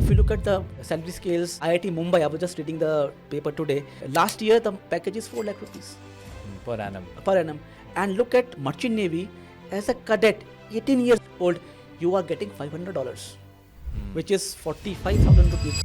If you look at the salary scales, IIT Mumbai, I was just reading the paper today. Last year, the package is 4 lakh rupees per annum. per annum. And look at Merchant Navy, as a cadet, 18 years old, you are getting $500, which is 45,000 rupees.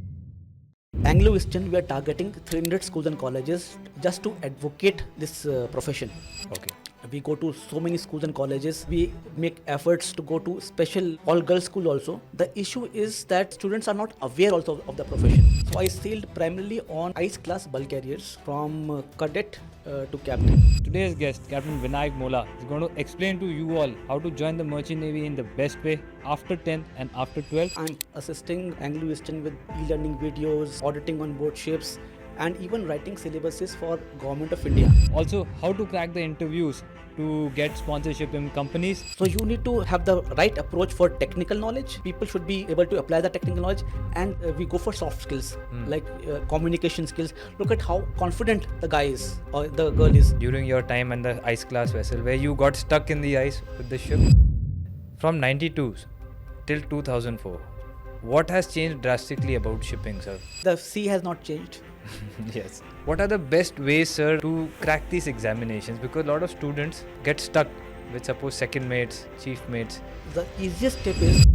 Anglo-Eastern, we are targeting 300 schools and colleges just to advocate this profession. Okay. We go to so many schools and colleges. We make efforts to go to special all-girls school also. The issue is that students are not aware also of the profession. So I sailed primarily on ice class bulk carriers from cadet to captain. Today's guest, Captain Vinayak Mohla, is going to explain to you all how to join the Merchant Navy in the best way after 10th and after 12th. I'm assisting Anglo-Eastern with e-learning videos, auditing on board ships, and even writing syllabuses for Government of India. Also, how to crack the interviews to get sponsorship in companies. So you need to have the right approach for technical knowledge. People should be able to apply the technical knowledge, and we go for soft skills like communication skills. Look at how confident the guy is or the girl is. During your time on the ice class vessel where you got stuck in the ice with the ship. From 92 till 2004, what has changed drastically about shipping, sir? The sea has not changed. Yes. What are the best ways, sir, to crack these examinations? Because a lot of students get stuck with, suppose, second mates, chief mates. The easiest step is...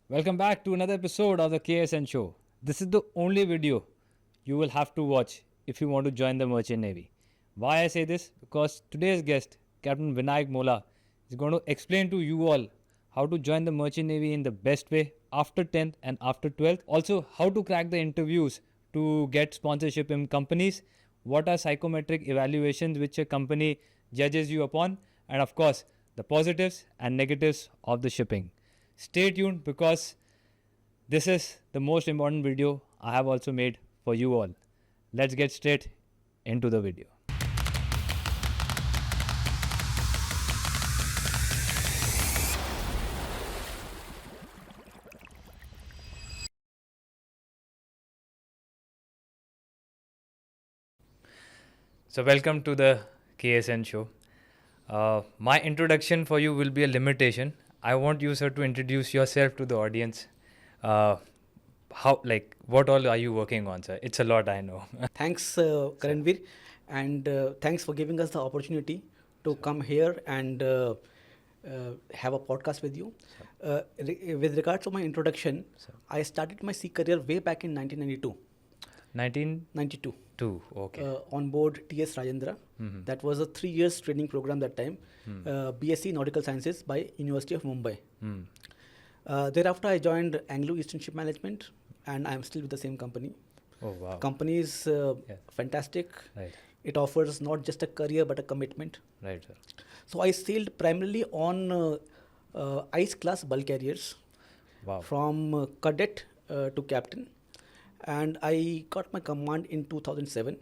Welcome back to another episode of the KSN show. This is the only video you will have to watch if you want to join the Merchant Navy. Why I say this? Because today's guest, Captain Vinayak Mohla, is going to explain to you all how to join the Merchant Navy in the best way after 10th and after 12th. Also, how to crack the interviews to get sponsorship in companies, what are psychometric evaluations which a company judges you upon, and of course, the positives and negatives of the shipping. Stay tuned because this is the most important video I have also made for you all. Let's get straight into the video. So welcome to the KSN show. My introduction for you will be a limitation. I want you, sir, to introduce yourself to the audience. What all are you working on, sir? It's a lot, I know. Thanks, Karanveer, and thanks for giving us the opportunity to come here and have a podcast with you. With regards to my introduction, I started my sea career way back in 1992. 1992. Okay. On board TS Rajendra. That was a 3 years training program that time. BSc Nautical Sciences by University of Mumbai. Thereafter, I joined Anglo-Eastern Ship Management, and I am still with the same company. Oh, wow. Company is fantastic. Right. It offers not just a career but a commitment. Right, sir. So I sailed primarily on ice class bulk carriers. Wow. From cadet to captain. And I got my command in 2007.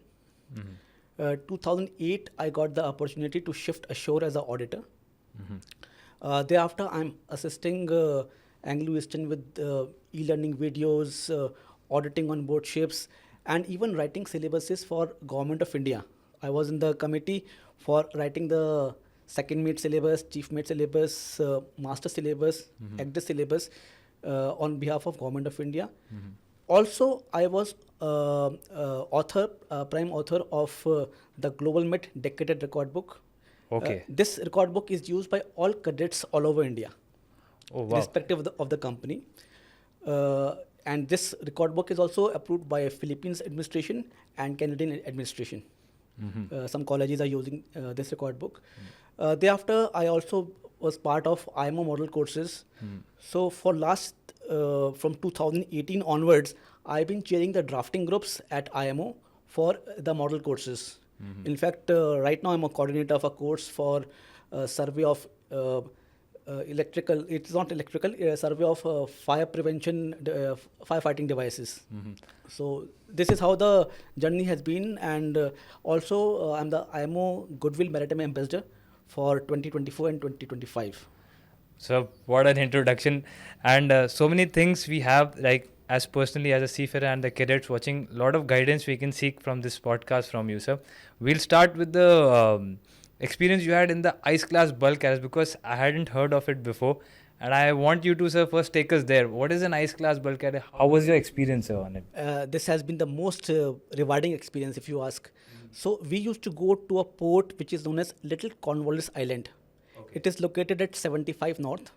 2008, I got the opportunity to shift ashore as an auditor. Thereafter, I'm assisting Anglo-Eastern with e-learning videos, auditing on board ships, and even writing syllabuses for Government of India. I was in the committee for writing the second mate syllabus, chief mate syllabus, master syllabus, active syllabus on behalf of Government of India. Also, I was prime author of the Global Met Decaded Record Book. Okay. This record book is used by all cadets all over India, irrespective of the company. And this record book is also approved by Philippines administration and Canadian administration. Some colleges are using this record book. Thereafter, I also was part of IMO model courses. So for last from 2018 onwards, I've been chairing the drafting groups at IMO for the model courses. In fact, right now I'm a coordinator of a course for survey of electrical, it's not electrical, survey of fire prevention, firefighting devices. So this is how the journey has been, and also I'm the IMO Goodwill Maritime Ambassador for 2024 and 2025. So what an introduction, and so many things we have, like as personally as a seafarer and the cadets watching, a lot of guidance we can seek from this podcast from you, sir. We'll start with the experience you had in the ice class bulk carriers, because I hadn't heard of it before, And I want you to, sir, first take us there. What is an ice class bulk carrier? How was your experience, sir, on it? This has been the most rewarding experience, if you ask. So we used to go to a port which is known as Little Cornwallis Island. It is located at 75 North.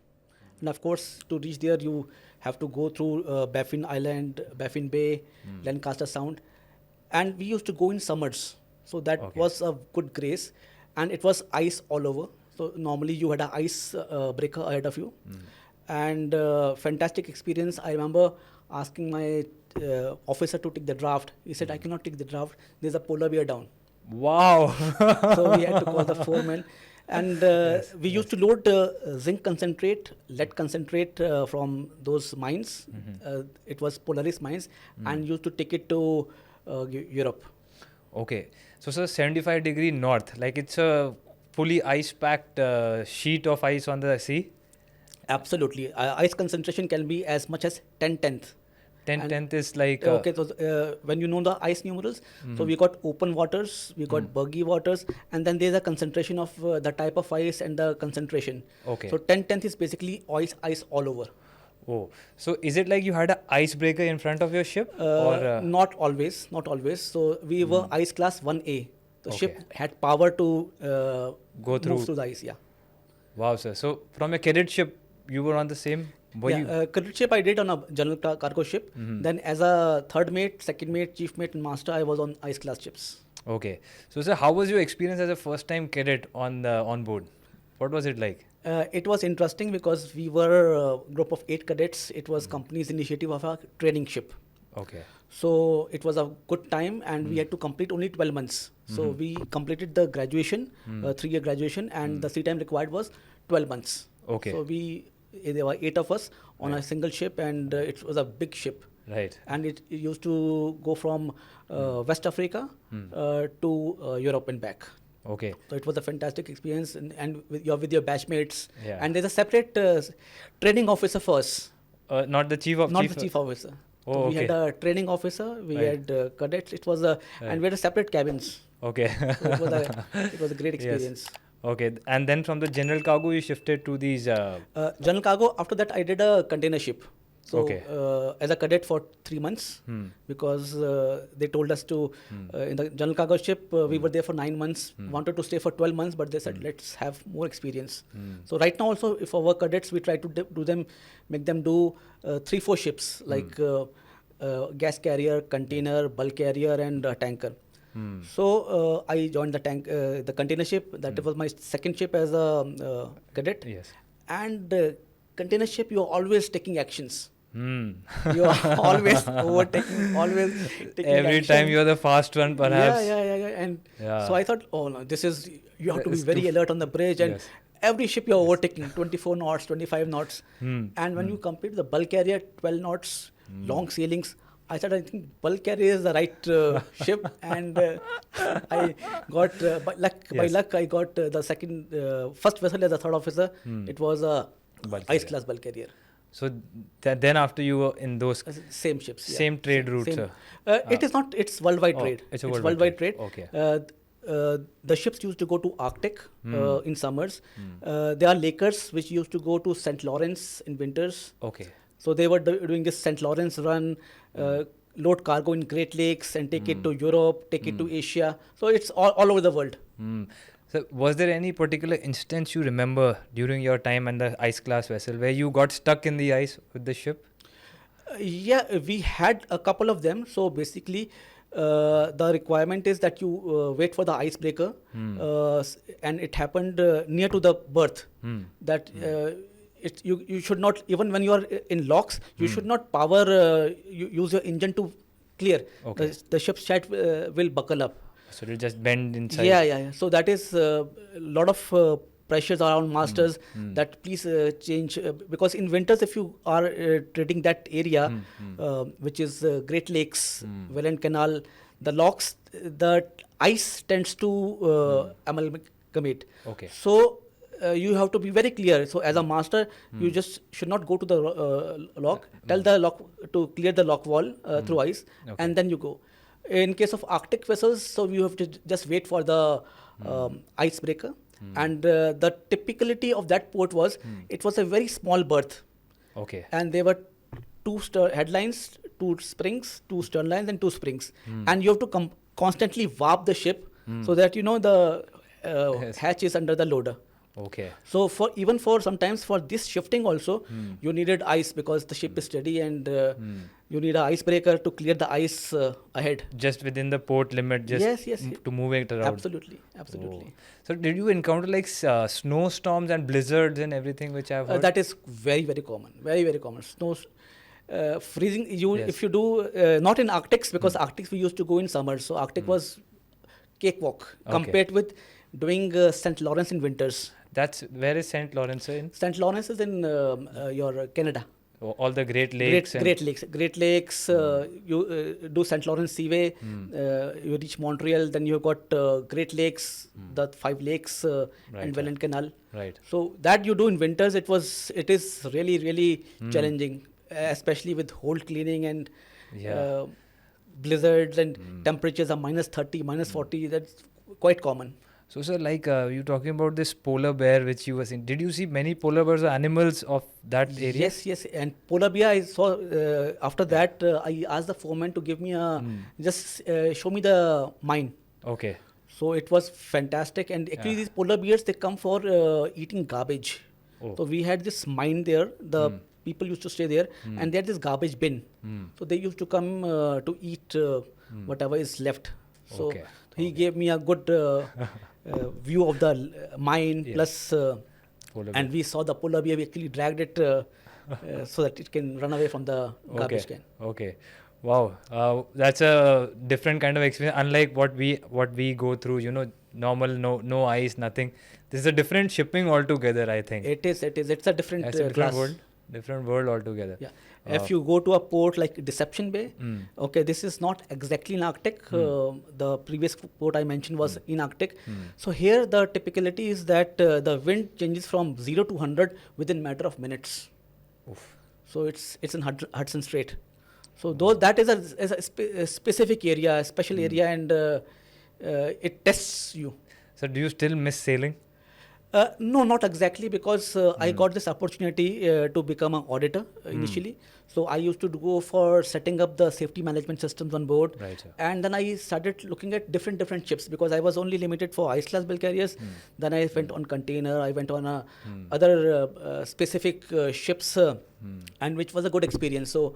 And of course, to reach there, you have to go through Baffin Island, Baffin Bay, Lancaster Sound. And we used to go in summers. So that was a good grace. And it was ice all over. So normally you had an ice breaker ahead of you. And fantastic experience. I remember asking my officer to take the draft. He said, I cannot take the draft. There's a polar bear down. Wow. So we had to call the foreman. And we used to load zinc concentrate, lead concentrate from those mines. It was Polaris mines. And used to take it to Europe. Okay. So, sir, 75-degree north. Like it's a fully ice-packed sheet of ice on the sea? Absolutely. Ice concentration can be as much as 10/10. 10/10 is like... okay, so when you know the ice numerals, so we got open waters, we got buggy waters, and then there's a concentration of the type of ice and the concentration. Okay. So 10/10 is basically ice all over. Oh, so is it like you had an icebreaker in front of your ship? Not always, not always. So we were ice class 1A. The ship had power to go move through the ice, yeah. Wow, sir. So from your cadet ship, you were on the same? Cadet ship I did on a general cargo ship. Then as a third mate, second mate, chief mate and master, I was on ice class ships. Okay. So, sir, how was your experience as a first-time cadet on board? What was it like? It was interesting because we were a group of 8 cadets. It was company's initiative of a training ship. Okay. So it was a good time and we had to complete only 12 months. So we completed the graduation, 3-year graduation, and the sea time required was 12 months. Okay. So there were 8 of us on a single ship, and it was a big ship. Right. And it used to go from West Africa to Europe and back. Okay. So it was a fantastic experience, and with your batchmates. Yeah. And there's a separate training officer first. Not the chief officer. Oh, so we okay. had a training officer, we had cadets. It was and we had a separate cabins. Okay. So it was a great experience. Yes. Okay. And then from the general cargo, you shifted to these... general cargo, after that I did a container ship. So as a cadet for 3 months, because they told us to, in the general cargo ship, we were there for 9 months, wanted to stay for 12 months, but they said, let's have more experience. So right now also, if our cadets, we try to make them do 3-4 ships, like gas carrier, container, bulk carrier, and tanker. So I joined the container ship. That was my second ship as a cadet. Yes. And container ship, you're always taking actions. You are always overtaking, always taking every action. time you're the fast one, perhaps. Yeah. And so I thought, oh no, you have to be very alert on the bridge, and yes. every ship you're overtaking 24 knots, 25 knots. And when you complete the bulk carrier, 12 knots, long sailings, I said, I think bulk carrier is the right ship, and I got by luck I got the first vessel as a third officer. It was a ice class bulk carrier. So then after you were in those same ships, same trade routes, sir. It is not. It's worldwide trade. It's a worldwide trade. Okay. The ships used to go to Arctic in summers. There are Lakers which used to go to St. Lawrence in winters. Okay. So they were doing this St. Lawrence run, load cargo in Great Lakes and take it to Europe, take it to Asia. So it's all over the world. So was there any particular instance you remember during your time on the ice class vessel where you got stuck in the ice with the ship? Yeah, we had a couple of them. So basically, the requirement is that you wait for the icebreaker, and it happened near to the berth. That you should not, even when you are in locks, you should not use your engine to clear. Okay. The ship's shed will buckle up. So it'll just bend inside. Yeah. So that is a lot of pressures around masters that please change, because in winters if you are treading that area, which is Great Lakes, Welland Canal, the locks, the ice tends to amalgamate. Okay. So you have to be very clear. So as a master, you just should not go to the lock. Tell the lock to clear the lock wall through ice, and then you go. In case of Arctic vessels, so you have to just wait for the icebreaker, And the typicality of that port was, it was a very small berth. Okay. And there were two headlines, two springs, two stern lines, and two springs. And you have to constantly warp the ship so that the hatch is under the loader. Okay. So sometimes for this shifting also, you needed ice because the ship is steady, and you need an icebreaker to clear the ice ahead. Just within the port limit, just yes. to move it around. Absolutely. Oh. So did you encounter like snowstorms and blizzards and everything, which I've heard? That is very, very common. Very, very common. Snows, freezing. If you do not in Arctics, because Arctics we used to go in summer, so Arctic was cakewalk compared with doing St. Lawrence in winters. Where is St. Lawrence in? St. Lawrence is in your Canada. All the Great Lakes. Great Lakes. You do St. Lawrence Seaway. You reach Montreal. Then you have got Great Lakes, the 5 lakes, and Welland Canal. Right. So that you do in winters. It is really, really challenging, especially with hold cleaning and blizzards and temperatures are -30, -40. That's quite common. So, sir, like you talking about this polar bear which you were seeing, did you see many polar bears or animals of that area? Yes. And polar bear, I saw, after that, I asked the foreman to give me just show me the mine. Okay. So it was fantastic. And actually these polar bears, they come for eating garbage. Oh. So we had this mine there. The people used to stay there, and they had this garbage bin. So they used to come to eat whatever is left. So he gave me a good view of the mine, plus and we saw the polar bear. We actually dragged it so that it can run away from the garbage can. Okay. Wow, that's a different kind of experience, unlike what we go through, normal, no ice, nothing. This is a different shipping altogether, I think. It is. It's a different different world altogether. Yeah. If you go to a port like Deception Bay, okay, this is not exactly in Arctic. The previous port I mentioned was in Arctic. So here the typicality is that the wind changes from 0 to 100 within matter of minutes. Oof. So it's in Hudson Strait. So though that is a specific area, a special area, and it tests you. So do you still miss sailing? No, not exactly, because I got this opportunity to become an auditor initially. So I used to go for setting up the safety management systems on board. Right, sir. And then I started looking at different ships, because I was only limited for ice class bulk carriers. Then I went on container, I went on other specific ships, and which was a good experience. So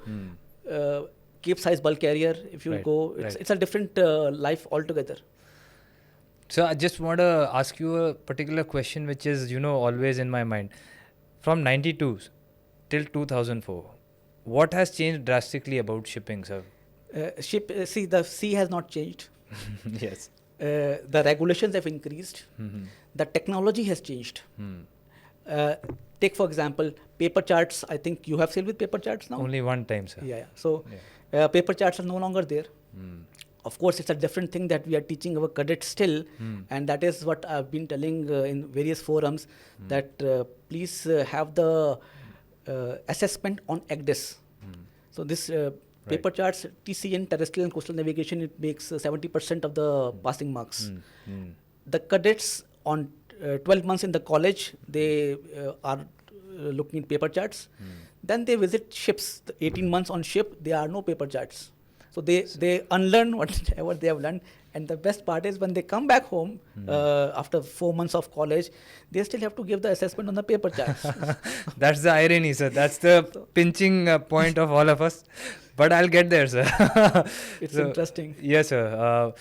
Cape size bulk carrier, if you go, it's a different life altogether. So I just want to ask you a particular question which is, always in my mind. From 92 till 2004, what has changed drastically about shipping, sir? The sea has not changed. Yes. The regulations have increased. The technology has changed. Take, for example, paper charts. I think you have sailed with paper charts now? Only one time, sir. Yeah. So paper charts are no longer there. Of course, it's a different thing that we are teaching our cadets still, and that is what I've been telling in various forums, that please have the assessment on ECDIS. So this paper charts, TCN, terrestrial and coastal navigation, it makes 70% of the passing marks. The cadets on 12 months in the college, they are looking at paper charts. Then they visit ships. The 18 months on ship, there are no paper charts. So they unlearn whatever they have learned. And the best part is when they come back home after 4 months of college, they still have to give the assessment on the paper charts. That's the irony, sir. That's the pinching point of all of us. But I'll get there, sir. It's interesting. Yes, sir.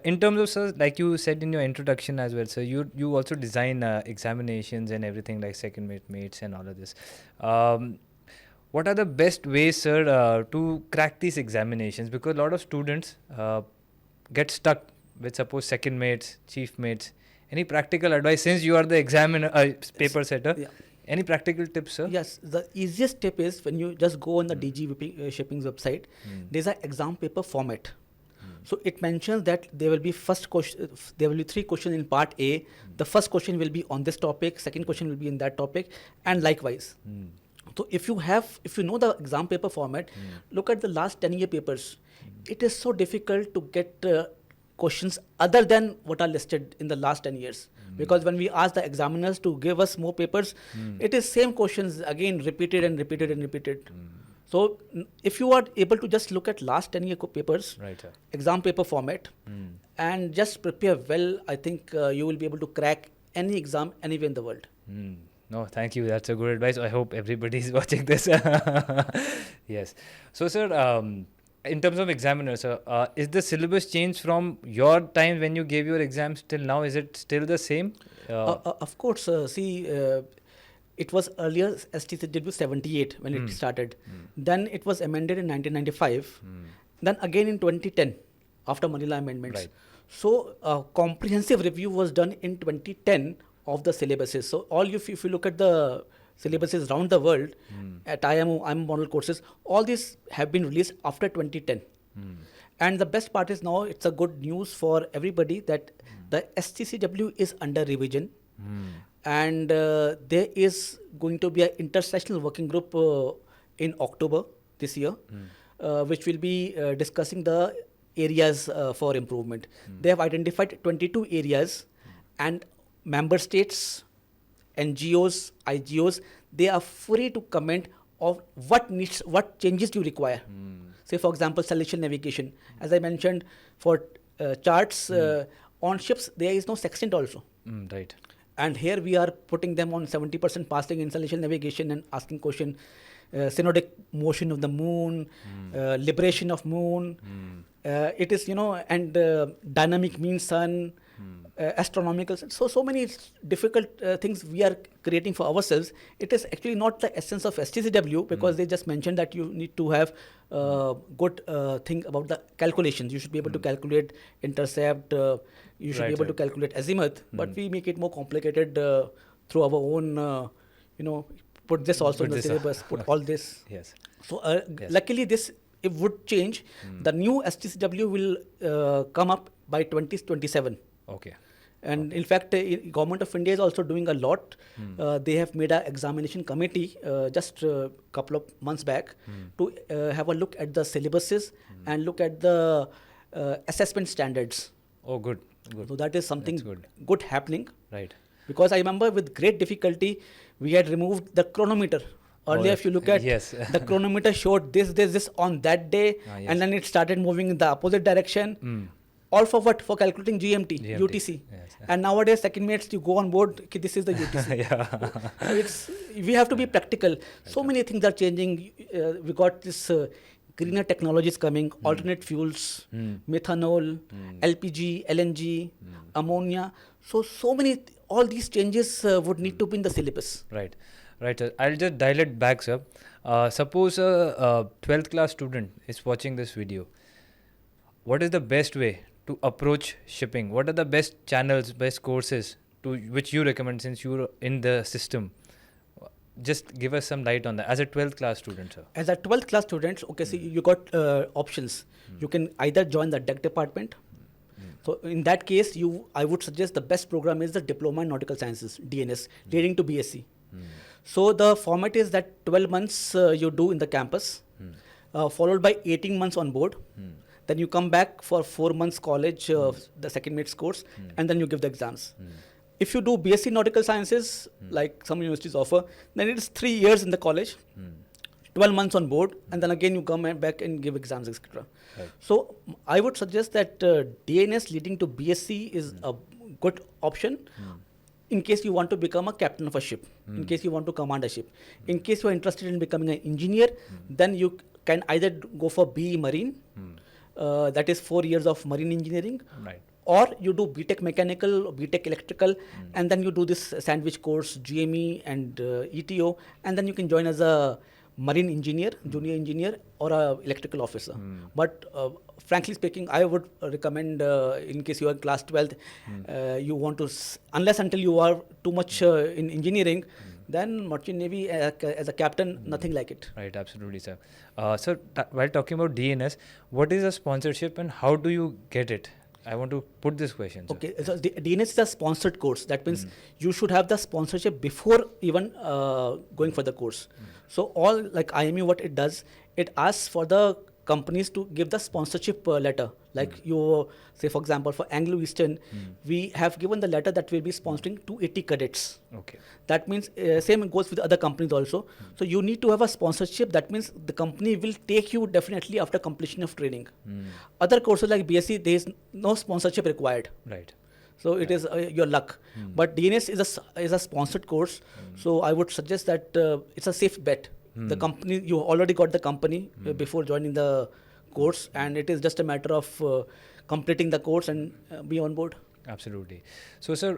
In terms of, sir, like you said in your introduction as well, sir, you also design examinations and everything like second mates and all of this. What are the best ways, sir, to crack these examinations? Because a lot of students get stuck with, suppose, second mates, chief mates. Any practical advice, since you are the paper setter? Yeah. Any practical tips, sir? Yes, the easiest tip is when you just go on the DG Shipping's website, there's an exam paper format. So it mentions that there will be there will be 3 questions in part A. The first question will be on this topic, second question will be in that topic, and likewise. So if you know the exam paper format, look at the last 10-year papers. It is so difficult to get questions other than what are listed in the last 10 years. Because when we ask the examiners to give us more papers, it is same questions again repeated and repeated and repeated. So if you are able to just look at last 10 year papers, Right, sir. exam paper format, and just prepare well, I think you will be able to crack any exam anywhere in the world. No, thank you. That's a good advice. I hope everybody is watching this. Yes. So, sir, in terms of examiners, is the syllabus changed from your time when you gave your exams till now? Is it still the same? Of course, it was earlier STCW 78 when it started. Then it was amended in 1995. Then again in 2010 after Manila amendments. Right. So a comprehensive review was done in 2010 of the syllabuses. So if you look at the syllabuses around the world at IMO model courses, all these have been released after 2010. And the best part is now it's a good news for everybody that the STCW is under revision. And there is going to be an intersessional working group in October this year, which will be discussing the areas for improvement. They have identified 22 areas, and member states, NGOs, IGOs, they are free to comment of what changes you require. Say, for example, celestial navigation. As I mentioned, for charts on ships, there is no sextant also. Right. And here we are putting them on 70% passing in celestial navigation and asking question, synodic motion of the moon, liberation of moon. It is, and dynamic mean sun, astronomical. So many difficult things we are creating for ourselves. It is actually not the essence of STCW, because they just mentioned that you need to have good thing about the calculations. You should be able to calculate intercept. You should be able to calculate azimuth. But we make it more complicated through our own, put this also in the syllabus, put all this. Yes. So luckily this it would change. The new STCW will come up by 2027. Okay. And in fact, Government of India is also doing a lot. They have made an examination committee just a couple of months back to have a look at the syllabuses and look at the assessment standards. Oh, good. So that is something good happening. Right. Because I remember with great difficulty, we had removed the chronometer. Earlier, if you look at the chronometer showed this on that day, and then it started moving in the opposite direction. All for what? For calculating GMT. UTC. Yes. And nowadays, second minutes you go on board, okay, this is the UTC. So we have to be practical. So many things are changing. We got this greener technologies coming, alternate fuels, methanol, LPG, LNG, ammonia. So many, all these changes would need to be in the syllabus. Right. Right. I'll just dial it back, sir. Suppose a 12th class student is watching this video. What is the best way to approach shipping? What are the best channels, best courses which you recommend, since you're in the system? Just give us some light on that as a 12th class student, sir. As a 12th class student, okay, so you got options. You can either join the DEC department. So in that case, I would suggest the best program is the Diploma in Nautical Sciences, DNS, leading to BSc. So the format is that 12 months you do in the campus, followed by 18 months on board. Then you come back for 4 months college, the second mates course, and then you give the exams. If you do BSc Nautical Sciences, like some universities offer, then it is 3 years in the college, 12 months on board, and then again you come back and give exams, etc. Right. So I would suggest that DNS leading to BSc is a good option. In case you want to become a captain of a ship, in case you want to command a ship, in case you are interested in becoming an engineer, then you can either go for BE Marine, that is 4 years of marine engineering, right, or you do BTech mechanical or BTech electrical, and then you do this sandwich course, GME and ETO, and then you can join as a marine engineer, junior engineer, or a electrical officer. But frankly speaking, I would recommend, in case you are class 12th, you want to, unless until you are too much in engineering, then Merchant Navy as a captain, nothing like it. Right, absolutely, sir. So while talking about DNS, what is a sponsorship and how do you get it? I want to put this question, sir. Okay, so DNS is a sponsored course. That means you should have the sponsorship before even going for the course. So all like IMU, what it does, it asks for the companies to give the sponsorship letter. Like you say, for example, for Anglo-Eastern, we have given the letter that we'll be sponsoring 280 cadets. Okay. That means same goes with other companies also. So you need to have a sponsorship. That means the company will take you definitely after completion of training. Other courses like BSc, there is no sponsorship required. Right. So it is your luck. But DNS is a sponsored course. So I would suggest that it's a safe bet. The company, you already got the company before joining the course, and it is just a matter of completing the course and be on board. Absolutely. So, sir,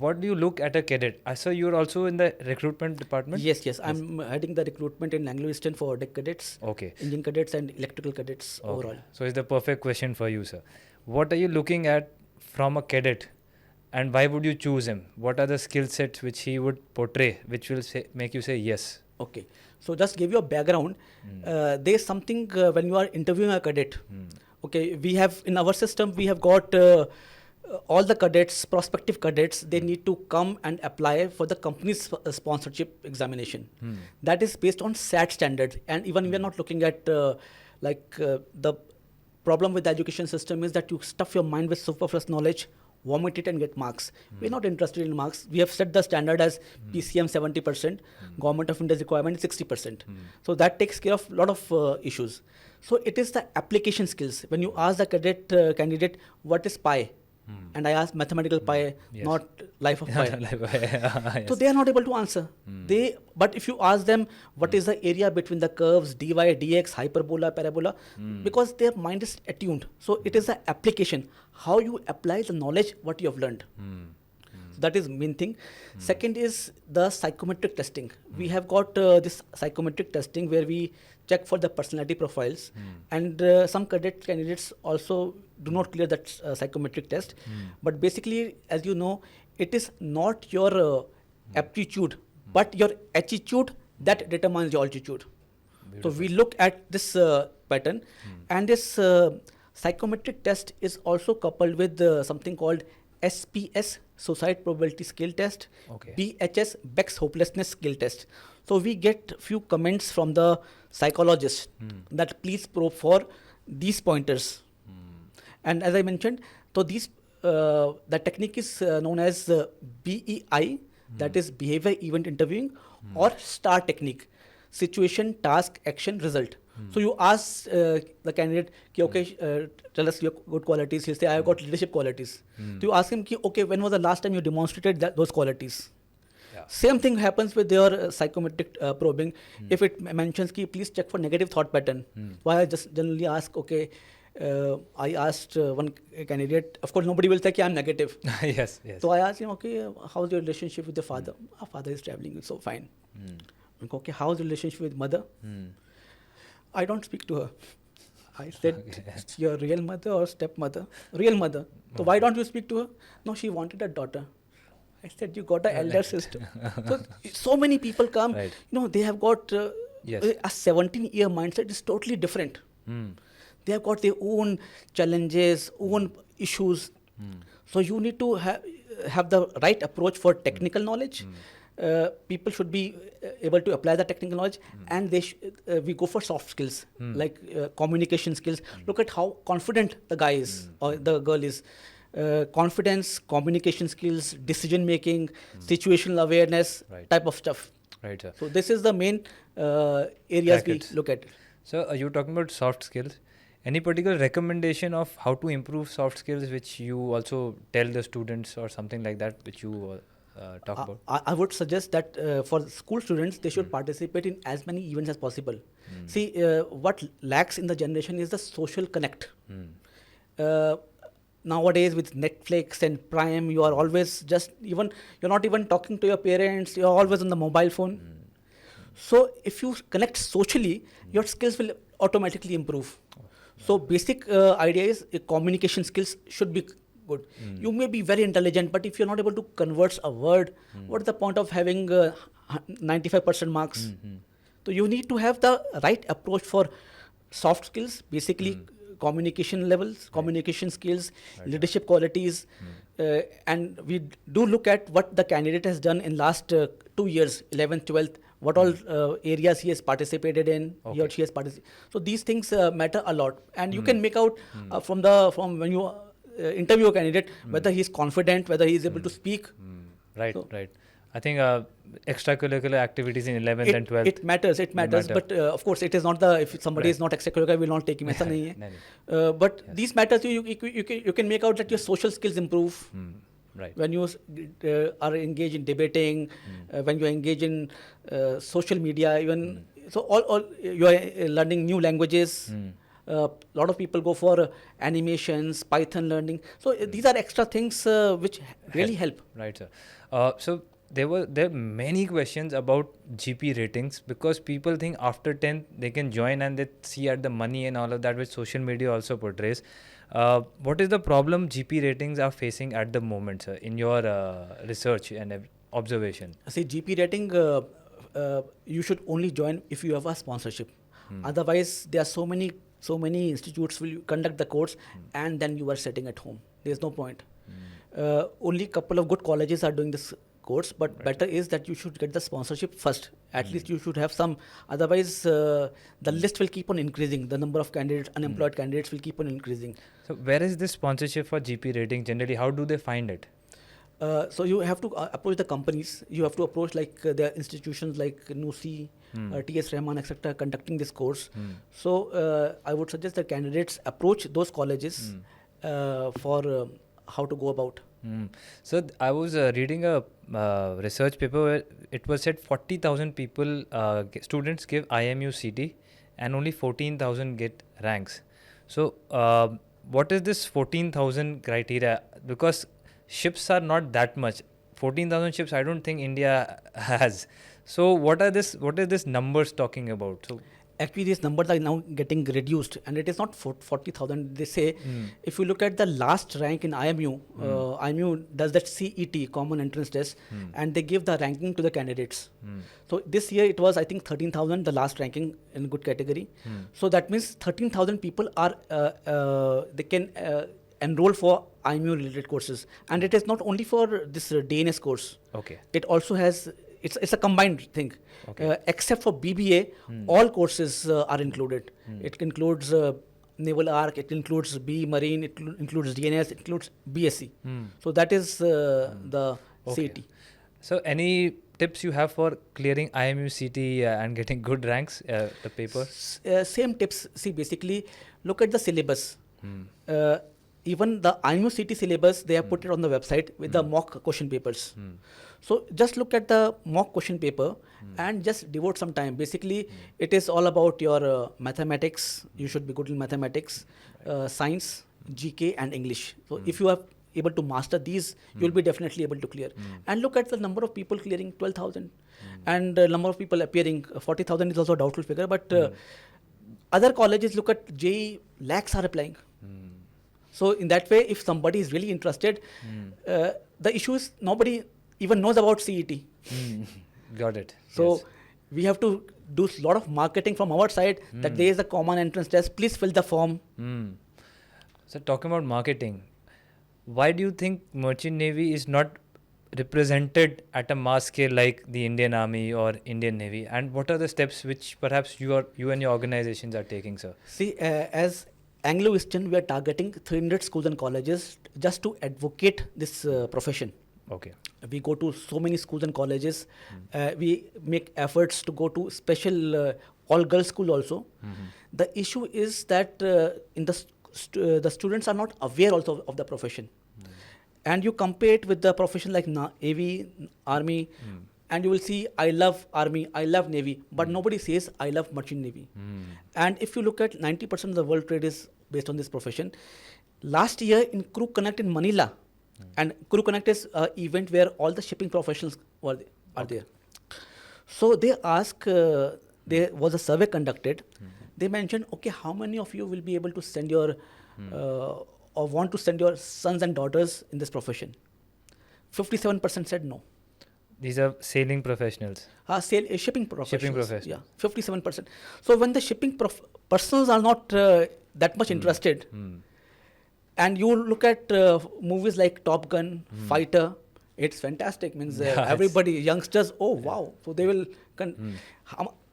what do you look at a cadet? I saw you're also in the recruitment department? Yes. I'm heading the recruitment in Anglo-Eastern for deck cadets, Okay. engine cadets, and electrical cadets overall. So, it's the perfect question for you, sir. What are you looking at from a cadet, and why would you choose him? What are the skill sets which he would portray, which will make you say yes? Okay. So just give you a background. There's something when you are interviewing a cadet. Okay, we have in our system, we have got all the cadets, prospective cadets, they need to come and apply for the company's sponsorship examination. That is based on SAT standards. And even we are not looking at the problem with the education system is that you stuff your mind with superfluous knowledge, vomit it and get marks. We're not interested in marks. We have set the standard as PCM 70%, Government of India's requirement is 60%. So that takes care of a lot of issues. So it is the application skills. When you ask the cadet candidate, what is pi? And I ask mathematical pi, not life of pi. Yes. So they are not able to answer. But if you ask them what is the area between the curves, dy, dx, hyperbola, parabola, because their mind is attuned. So it is the application, how you apply the knowledge, what you have learned. So that is main thing. Second is the psychometric testing. We have got this psychometric testing where we check for the personality profiles, and some cadet candidates also do not clear that psychometric test. But basically, as you know, it is not your aptitude, but your attitude that determines your altitude. Beautiful. So we look at this pattern, and this psychometric test is also coupled with something called SPS, Suicide Probability Skill Test, BHS, Beck's Hopelessness Skill Test. So we get few comments from the psychologist that please probe for these pointers. And as I mentioned, so these the technique is known as BEI, that is Behavior Event Interviewing, or STAR technique, Situation, Task, Action, Result. So you ask the candidate, okay, tell us your good qualities. He'll say, I have got leadership qualities. So you ask him, okay, when was the last time you demonstrated those qualities? Same thing happens with your psychometric probing. If it mentions, please check for negative thought pattern. Why I just generally ask, okay, I asked one candidate, of course nobody will say I'm negative. Yes. So I asked him, okay, how's your relationship with your father? Our father is traveling, it's so fine. Okay, how's your relationship with mother? I don't speak to her. I said, your real mother or stepmother? Real mother. So why don't you speak to her? No, she wanted a daughter. I said, you got an elder sister. So many people come, they have got a 17-year mindset is totally different. They have got their own challenges, own issues. So you need to have the right approach for technical knowledge. People should be able to apply the technical knowledge, and we go for soft skills like communication skills. Look at how confident the guy is or the girl is. Confidence, communication skills, decision making, situational awareness, type of stuff. Right, sir. So this is the main areas we look at. So you're talking about soft skills. Any particular recommendation of how to improve soft skills which you also tell the students or something like that which you talk about? I would suggest that for school students, they should participate in as many events as possible. See, what lacks in the generation is the social connect. Nowadays with Netflix and Prime, you are always you're not even talking to your parents, you're always on the mobile phone. So if you connect socially, your skills will automatically improve. So basic idea is communication skills should be good. You may be very intelligent, but if you're not able to convert a word, what's the point of having 95% marks? So you need to have the right approach for soft skills, basically communication levels, communication skills, leadership qualities. And we do look at what the candidate has done in last 2 years, 11th, 12th, what all areas he has participated in, he or Okay. she has participated. So these things matter a lot, and you can make out from when you interview a candidate whether he is confident, whether he is able to speak. Right, So right. I think extracurricular activities in 11th and 12th. it matters, matter. but of course it is not the, if somebody Right. is not extracurricular, we will not take him. ऐसा नहीं है. नहीं, But these matters, you can make out that your social skills improve. Right. When you are engaged in debating, when you engage in social media, even so, all you are learning new languages. A lot of people go for animations, Python learning. So these are extra things which really help. Right, sir. So there are many questions about GP ratings, because people think after 10th they can join and they see at the money and all of that, which social media also portrays. What is the problem GP ratings are facing at the moment, sir, in your research and observation? See, GP rating, you should only join if you have a sponsorship. Otherwise, there are so many institutes will conduct the course, and then you are sitting at home. There's no point. Only couple of good colleges are doing this course, but better is that you should get the sponsorship first. At least you should have some. Otherwise, the list will keep on increasing. The number of candidates, unemployed candidates, will keep on increasing. So where is this sponsorship for GP rating generally? How do they find it? So you have to approach the companies. You have to approach like the institutions like NUSI, TS Rahman, etc., conducting this course. So I would suggest that candidates approach those colleges for how to go about. So I was reading a research paper where it was said 40,000 people, students give IMUCET, and only 14,000 get ranks. So what is this 14,000 criteria? Because ships are not that much. 14,000 ships, I don't think India has. So what is this numbers talking about? So actually, these numbers are now getting reduced, and it is not 40,000. They say if you look at the last rank in IMU, IMU does that CET, Common Entrance Test, and they give the ranking to the candidates. So this year it was, I think, 13,000, the last ranking in good category. So that means 13,000 people are they can enroll for IMU related courses, and it is not only for this DNS course. okay. It also has, it's a combined thing. Okay. Except for BBA, all courses are included. It includes Naval Arc, it includes B Marine, it includes DNS, it includes BSc. So that is the Okay. CET. So any tips you have for clearing IMUCET and getting good ranks, the paper? Same tips. See, basically, look at the syllabus. Even the IMUCET syllabus, they have put it on the website with the mock question papers. So just look at the mock question paper and just devote some time. Basically, it is all about your mathematics. You should be good in mathematics, science, GK, and English. So if you are able to master these, you will be definitely able to clear. And look at the number of people clearing 12,000, and number of people appearing. 40,000 is also a doubtful figure, but other colleges, look at JEE, lakhs are applying. So in that way, if somebody is really interested, the issue is nobody even knows about CET. Got it. So Yes. we have to do a lot of marketing from our side that there is a common entrance test. Please fill the form. So talking about marketing, why do you think Merchant Navy is not represented at a mass scale like the Indian Army or Indian Navy? And what are the steps which perhaps you and your organizations are taking, sir? See, as Anglo-Eastern, we are targeting 300 schools and colleges just to advocate this profession. Okay. We go to so many schools and colleges. We make efforts to go to special all-girls school also. The issue is that in the students are not aware also of the profession. And you compare it with the profession like Navy, Army, and you will see, I love Army, I love Navy, but nobody says, I love Merchant Navy. And if you look at 90% of the world trade is based on this profession. Last year in Crew Connect in Manila, and Crew Connect is an event where all the shipping professionals are there. So they asked, there was a survey conducted. They mentioned, okay, how many of you will be able to send your, or want to send your sons and daughters in this profession? 57% said no. These are sailing professionals. Shipping professionals. professionals. Yeah, 57%. So when the shipping personnels are not that much interested, and you look at movies like Top Gun, Fighter, it's fantastic. Means everybody, youngsters, oh wow. So they will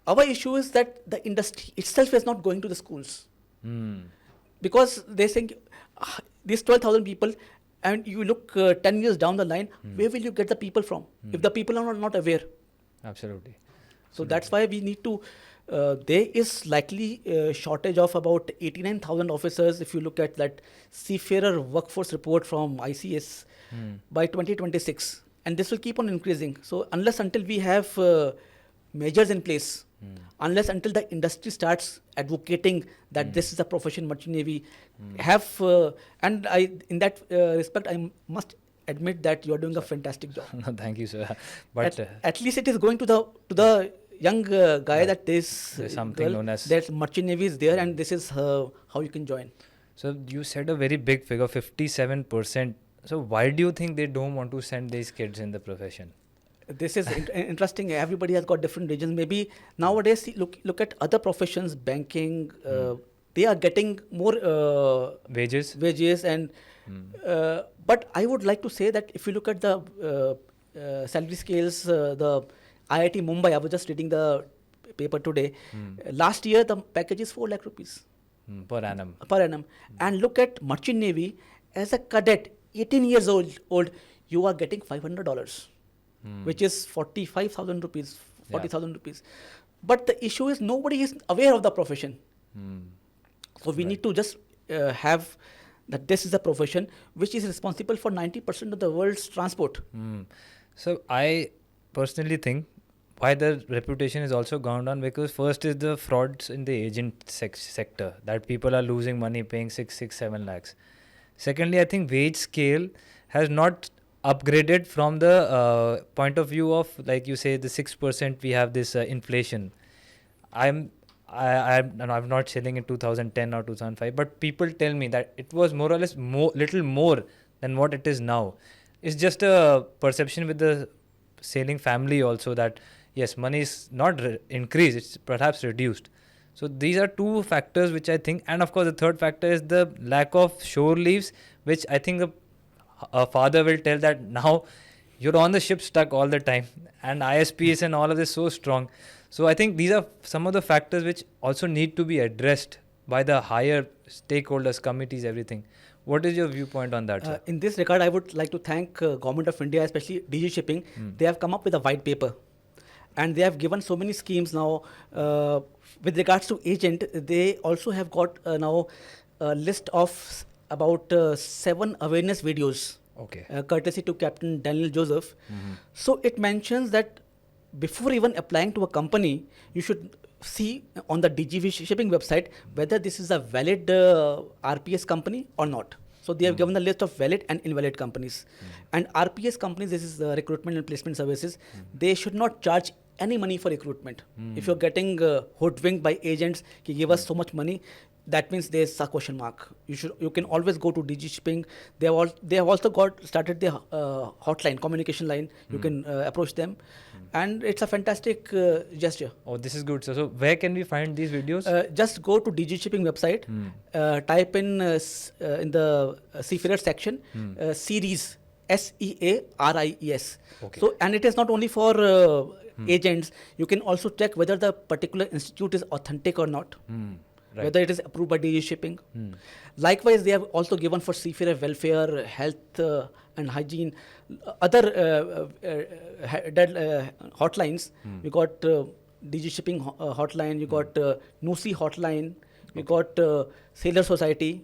Our issue is that the industry itself is not going to the schools. Because they think these 12,000 people, and you look 10 years down the line, where will you get the people from if the people are not aware? Absolutely. So that's why we need to, there is likely a shortage of about 89,000 officers if you look at that Seafarer workforce report from ICS by 2026. And this will keep on increasing. So unless until we have measures in place, unless until the industry starts advocating that this is a profession, merchant navy and I, in that respect, I must admit that you are doing a fantastic job. No, thank you, sir. But at least it is going to the young guy that there's something known as that merchant navy is there, and this is how you can join. So you said a very big figure, 57%. So why do you think they don't want to send these kids in the profession? This is interesting. Everybody has got different reasons. Maybe nowadays, look at other professions, banking. They are getting more wages, and but I would like to say that if you look at the salary scales, the IIT Mumbai, I was just reading the paper today. Last year, the package is 4 lakh rupees per annum. And look at merchant navy as a cadet, 18 years old, you are getting $500. Which is 45,000 rupees, 40,000 rupees. But the issue is nobody is aware of the profession. So we need to just have that this is a profession which is responsible for 90% of the world's transport. So I personally think why the reputation is also gone down, because first is the frauds in the agent sector, that people are losing money paying 7 lakhs. Secondly, I think wage scale has not upgraded from the point of view of, like you say, the 6% we have this inflation. I'm not selling in 2010 or 2005, but people tell me that it was more or less little more than what it is now. It's just a perception with the sailing family also that yes, money is not increased, it's perhaps reduced. So these are two factors which I think, and of course the third factor is the lack of shore leaves, which I think a father will tell that now you're on the ship stuck all the time, and ISPs and all of this so strong. So I think these are some of the factors which also need to be addressed by the higher stakeholders, committees, everything. What is your viewpoint on that, sir? In this regard, I would like to thank Government of India, especially DG Shipping. They have come up with a white paper, and they have given so many schemes now. With regards to agent, they also have got now a list of about 7 awareness videos, courtesy to Captain Daniel Joseph. So it mentions that before even applying to a company, you should see on the DGV shipping website whether this is a valid RPS company or not. So they have given a list of valid and invalid companies. And RPS companies, this is recruitment and placement services, they should not charge any money for recruitment. If you're getting hoodwinked by agents, give us so much money, that means there's a question mark. You can always go to DG Shipping. They have also started the hotline, communication line. You can approach them, and it's a fantastic gesture. Oh, this is good. So where can we find these videos? Just go to DG Shipping website. Type in the Seafarer section series, SEARIES. So, and it is not only for agents. You can also check whether the particular institute is authentic or not. Whether it is approved by DG Shipping. Likewise, they have also given for seafarer welfare, health and hygiene, other hotlines. We got DG Shipping hotline, we got NUSI hotline, we got Sailor Society,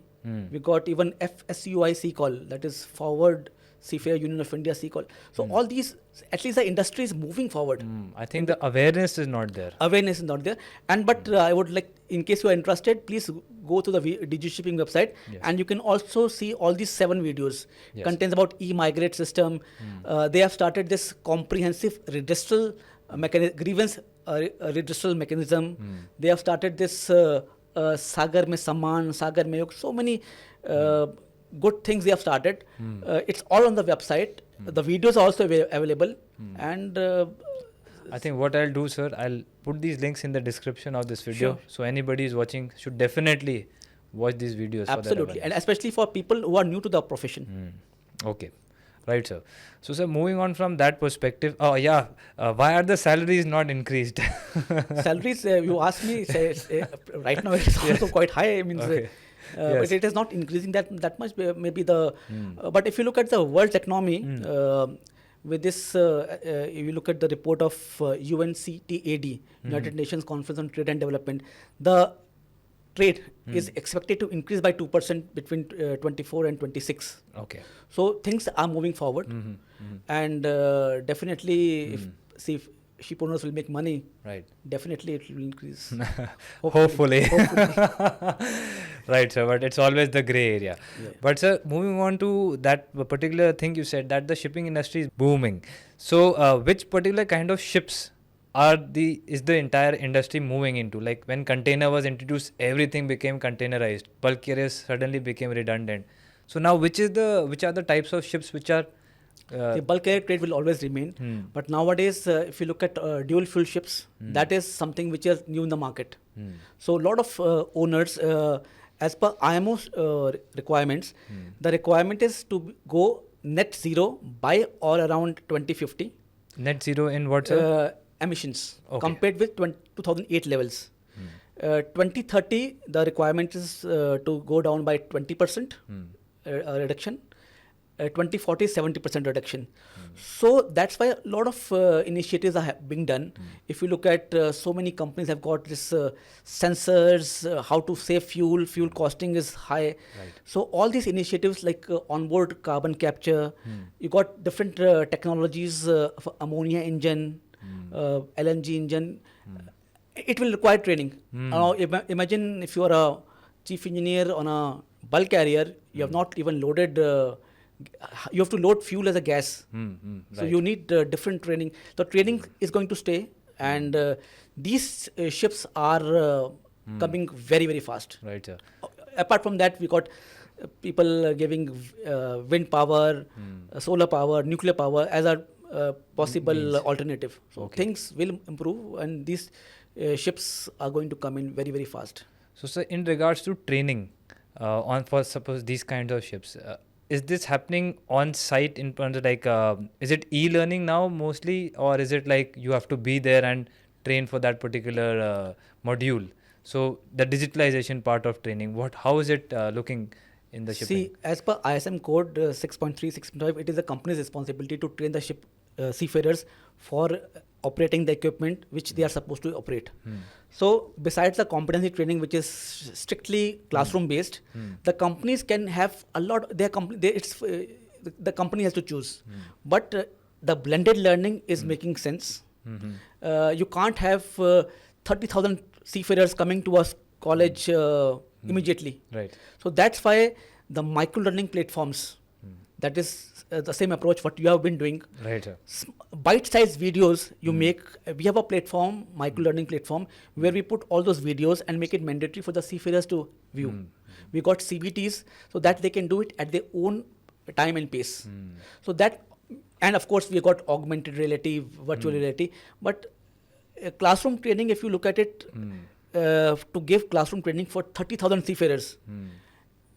we got even FSUI call, that is Forward Seafarer Union of India call. So all these, at least the industry is moving forward. I think the awareness is not there. Awareness is not there. And but I would like, in case you are interested, please go to the DG Shipping website, and you can also see all these 7 videos. Contains about e-migrate system. They have started this comprehensive redressal grievance redressal mechanism. They have started this Sagar Mein Samman, Sagar Mein Yog, so many good things they have started. It's all on the website. The videos are also available. And I think what I'll do, sir, I'll put these links in the description of this video. So anybody is watching should definitely watch these videos. Absolutely. And especially for people who are new to the profession. Okay. Right, sir. So, sir, moving on from that perspective, why are the salaries not increased? Salaries, you ask me, right now it's also quite high. Okay. But it is not increasing that much. Maybe but if you look at the world's economy, with this, if you look at the report of UNCTAD, United Nations Conference on Trade and Development, the trade is expected to increase by 2% between 24 and 26. Okay. So things are moving forward, and definitely, if ship owners will make money, right, definitely it will increase. Hopefully. Right, sir. But it's always the gray area. Yeah. But sir, moving on to that particular thing you said, that the shipping industry is booming. So which particular kind of ships is the entire industry moving into? Like when container was introduced, everything became containerized. Bulk carriers suddenly became redundant. So now which are the types of ships which are the bulk carrier trade will always remain, but nowadays, if you look at dual fuel ships, that is something which is new in the market. So a lot of owners, as per IMO requirements, the requirement is to go net zero by or around 2050. Net zero in what, sir? Emissions, Okay, compared with 2008 levels. 2030, the requirement is to go down by 20% reduction. 2040, 70% reduction. So that's why a lot of initiatives are being done. If you look at so many companies have got this sensors, how to save fuel costing is high. Right. So all these initiatives like onboard carbon capture, you got different technologies for ammonia engine, LNG engine. It will require training. Now imagine if you are a chief engineer on a bulk carrier, you have not even loaded you have to load fuel as a gas. So right. you need different training. The training is going to stay, and these ships are coming very, very fast. Right, sir. Apart from that, we got people giving wind power, solar power, nuclear power as a possible alternative. So things will improve, and these ships are going to come in very, very fast. So, sir, in regards to training for suppose these kinds of ships, is this happening on site in terms of like, is it e-learning now mostly, or is it like you have to be there and train for that particular module? So the digitalization part of training, how is it looking in the shipping? See, as per ISM code 6.3, 6.5, it is the company's responsibility to train the seafarers for operating the equipment which they are supposed to operate. So besides the competency training, which is strictly classroom based, the companies can have a lot. The company has to choose, but the blended learning is making sense. You can't have 30,000 seafarers coming to a college immediately. Right. So that's why the micro learning platforms, that is the same approach what you have been doing. Right, sir. Bite-sized videos you make. We have a platform, micro learning platform, where we put all those videos and make it mandatory for the seafarers to view. We got CBTs so that they can do it at their own time and pace. So that, and of course we got augmented reality, virtual reality. But classroom training, if you look at it, to give classroom training for 30,000 seafarers,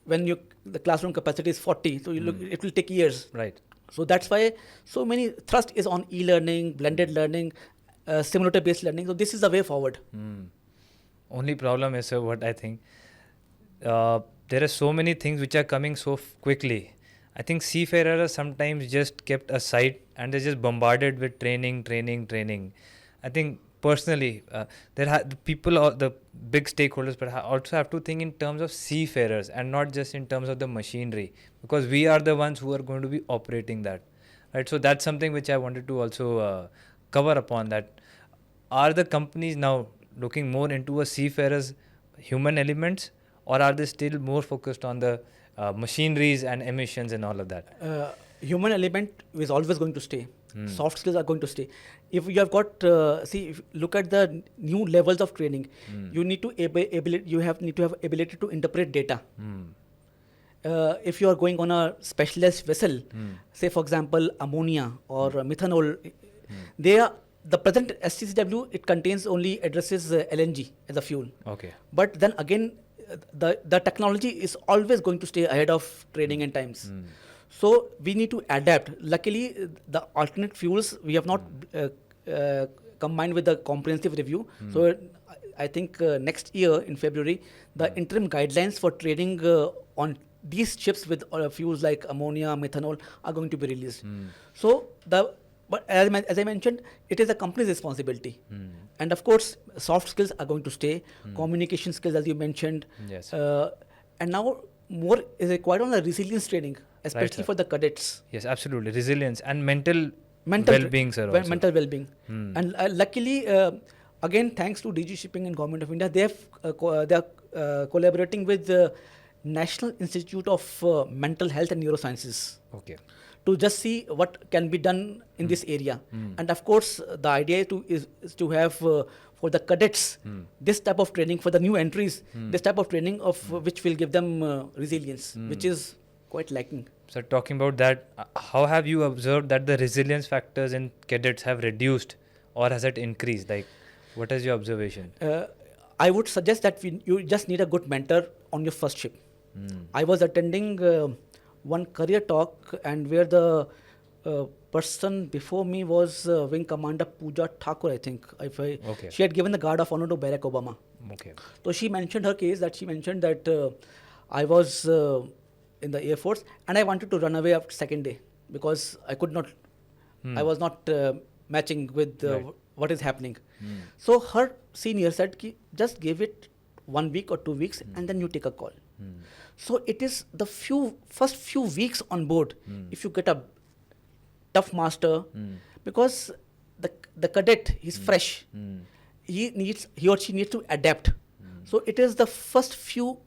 when the classroom capacity is 40, so it will take years. Right. So that's why so many thrust is on e-learning, blended learning, simulator-based learning. So this is the way forward. Only problem is, sir, what I think, there are so many things which are coming so quickly. I think seafarers are sometimes just kept aside and they're just bombarded with training. I think personally, the people or the big stakeholders, but also have to think in terms of seafarers and not just in terms of the machinery, because we are the ones who are going to be operating that, right? So that's something which I wanted to also cover upon. That are the companies now looking more into a seafarers' human elements, or are they still more focused on the machineries and emissions and all of that? Human element is always going to stay. Soft skills are going to stay. If you have got, if you look at the new levels of training, you need to need to have ability to interpret data. If you are going on a specialized vessel, say for example ammonia or methanol, the present STCW, it contains only addresses LNG as a fuel. Okay. But then again, the technology is always going to stay ahead of training and times. So we need to adapt. Luckily, the alternate fuels we have not combined with the comprehensive review. So I think next year in February, the interim guidelines for trading on these ships with fuels like ammonia, methanol are going to be released. So but as I mentioned, it is the company's responsibility. And of course, soft skills are going to stay, communication skills, as you mentioned. Yes. And now more is required on the resilience training, especially for the cadets. Yes, absolutely. Resilience and mental well-being, sir. Also. Mental well-being. And luckily, again, thanks to DG Shipping and Government of India, they are collaborating with the National Institute of Mental Health and Neurosciences. Okay. To just see what can be done in this area. And of course, the idea is to have for the cadets this type of training, for the new entries, this type of training of which will give them resilience, which is quite lacking. So talking about that, how have you observed that the resilience factors in cadets have reduced or has it increased? Like, what is your observation? I would suggest that you just need a good mentor on your first ship. I was attending one career talk, and where the person before me was Wing Commander Pooja Thakur, I think. She had given the Guard of Honor to Barack Obama. Okay. So she mentioned her case, that she mentioned that I was in the Air Force and I wanted to run away after second day because I could not, I was not matching with what is happening. So her senior said, just give it 1 week or 2 weeks and then you take a call. So it is the first few weeks on board, if you get a tough master, because the cadet, he's fresh, he or she needs to adapt. So it is the first few